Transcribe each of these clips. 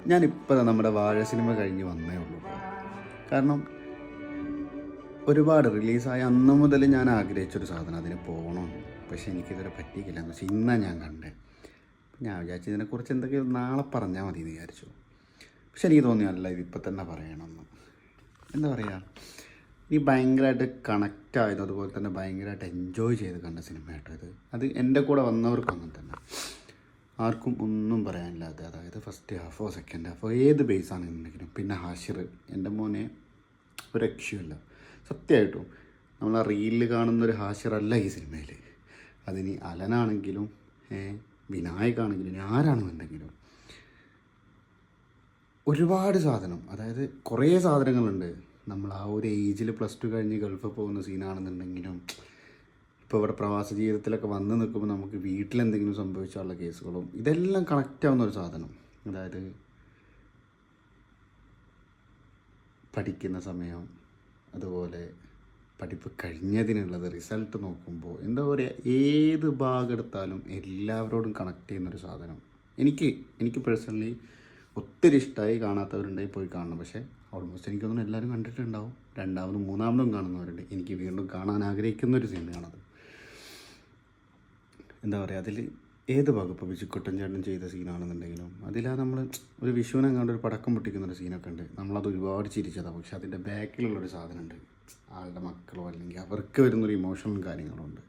ഞാനിപ്പോൾ നമ്മുടെ വാഴ സിനിമ കഴിഞ്ഞ് വന്നേ ഉള്ളൂ. കാരണം ഒരുപാട് റിലീസായ അന്ന് മുതൽ ഞാൻ ആഗ്രഹിച്ചൊരു സാധനം, അതിന് പോകണമെന്ന്. പക്ഷേ എനിക്കിതുവരെ പറ്റിയില്ല എന്ന് വെച്ചാൽ ഇന്നാണ് ഞാൻ കണ്ടത്. ഞാൻ വിചാരിച്ചു ഇതിനെക്കുറിച്ച് എന്തൊക്കെയോ നാളെ പറഞ്ഞാൽ മതി എന്ന് വിചാരിച്ചു. പക്ഷെ എനിക്ക് തോന്നി അല്ല, ഇതിപ്പോൾ തന്നെ പറയണമെന്ന്. എന്താ പറയുക, ഈ ഭയങ്കരമായിട്ട് കണക്റ്റ് ആയതും അതുപോലെ തന്നെ ഭയങ്കരമായിട്ട് എൻജോയ് ചെയ്ത് കണ്ട സിനിമ കേട്ടോ ഇത്. അത് എൻ്റെ കൂടെ വന്നവർക്കും അങ്ങനെ തന്നെ, ആർക്കും ഒന്നും പറയാനില്ലാതെ. അതായത് ഫസ്റ്റ് ഹാഫോ സെക്കൻഡ് ഹാഫോ ഏത് ബേസാണെന്നുണ്ടെങ്കിലും. പിന്നെ ഹാഷിർ, എൻ്റെ മോനെ ഒരു രക്ഷയുമില്ല സത്യമായിട്ടും. നമ്മൾ ആ റീലിൽ കാണുന്നൊരു ഹാഷിറല്ല ഈ സിനിമയിൽ. അതിന് അലനാണെങ്കിലും വിനായകാണെങ്കിലും ആരാണെന്നുണ്ടെങ്കിലും ഒരുപാട് സാധനം, അതായത് കുറേ സാധനങ്ങളുണ്ട്. നമ്മൾ ആ ഒരു ഏജിൽ +2 കഴിഞ്ഞ് ഗൾഫിൽ പോകുന്ന സീനാണെന്നുണ്ടെങ്കിലും, ഇപ്പോൾ ഇവിടെ പ്രവാസ ജീവിതത്തിലൊക്കെ വന്ന് നിൽക്കുമ്പോൾ നമുക്ക് വീട്ടിലെന്തെങ്കിലും സംഭവിച്ചാലുള്ള കേസുകളും ഇതെല്ലാം കണക്റ്റ് ആവുന്ന ഒരു സാധനം. അതായത് പഠിക്കുന്ന സമയം, അതുപോലെ പഠിപ്പ് കഴിഞ്ഞതിനുള്ളത്, റിസൾട്ട് നോക്കുമ്പോൾ എന്താ പറയുക, ഏത് ഭാഗം എടുത്താലും എല്ലാവരോടും കണക്ട് ചെയ്യുന്നൊരു സാധനം. എനിക്ക് പേഴ്സണലി ഒത്തിരി ഇഷ്ടമായി. കാണാത്തവരുണ്ടെങ്കിൽ പോയി കാണണം. പക്ഷേ ഓൾമോസ്റ്റ് എനിക്ക് തോന്നുന്നു എല്ലാവരും കണ്ടിട്ടുണ്ടാവും. രണ്ടാമതും മൂന്നാമതും കാണുന്നവരുണ്ട്. എനിക്ക് വീണ്ടും കാണാൻ ആഗ്രഹിക്കുന്നൊരു സിനിമയാണത്. എന്താ പറയുക, അതിൽ ഏത് ഭാഗം ഇപ്പോൾ വിജുക്കുട്ടൻ ചേട്ടൻ ചെയ്ത സീനാണെന്നുണ്ടെങ്കിലും, അതിലാ നമ്മൾ ഒരു വിഷുവിനെങ്ങാണ്ട് ഒരു പടക്കം പൊട്ടിക്കുന്നൊരു സീനൊക്കെ ഉണ്ട്. നമ്മളത് ഒരുപാട് ചിരിച്ചതാണ്. പക്ഷെ അതിൻ്റെ ബാക്കിലുള്ളൊരു സാധനമുണ്ട്, ആളുടെ മക്കളോ അല്ലെങ്കിൽ അവർക്ക് വരുന്നൊരു ഇമോഷണലും കാര്യങ്ങളും ഉണ്ട്.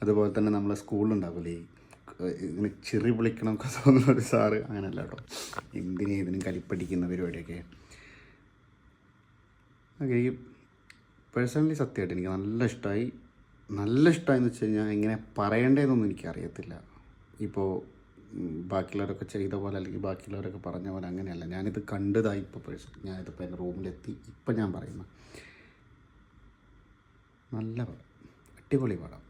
അതുപോലെ തന്നെ നമ്മളെ സ്കൂളിലുണ്ടാവില്ലേ ഇങ്ങനെ ചെറി പൊളിക്കണമൊക്കെ തോന്നുന്നൊരു സാറ്, അങ്ങനെയല്ല കേട്ടോ, ഇതിനും കലിപ്പടിക്കുന്ന പരിപാടിയൊക്കെ. ഓക്കെ, ഈ പേഴ്സണലി സത്യമായിട്ട് എനിക്ക് നല്ല ഇഷ്ടമായെന്ന് വെച്ച് കഴിഞ്ഞാൽ എങ്ങനെ പറയേണ്ടതെന്നൊന്നും എനിക്കറിയത്തില്ല. ഇപ്പോൾ ബാക്കിയുള്ളവരൊക്കെ ചെയ്ത പോലെ അല്ലെങ്കിൽ ബാക്കിയുള്ളവരൊക്കെ പറഞ്ഞ പോലെ അങ്ങനെയല്ല. ഞാനിത് കണ്ടതായി ഇപ്പോൾ ഞാനിതിപ്പോൾ എൻ്റെ റൂമിലെത്തി ഇപ്പം ഞാൻ പറയുന്ന നല്ല പടം, അടിപൊളി പടം.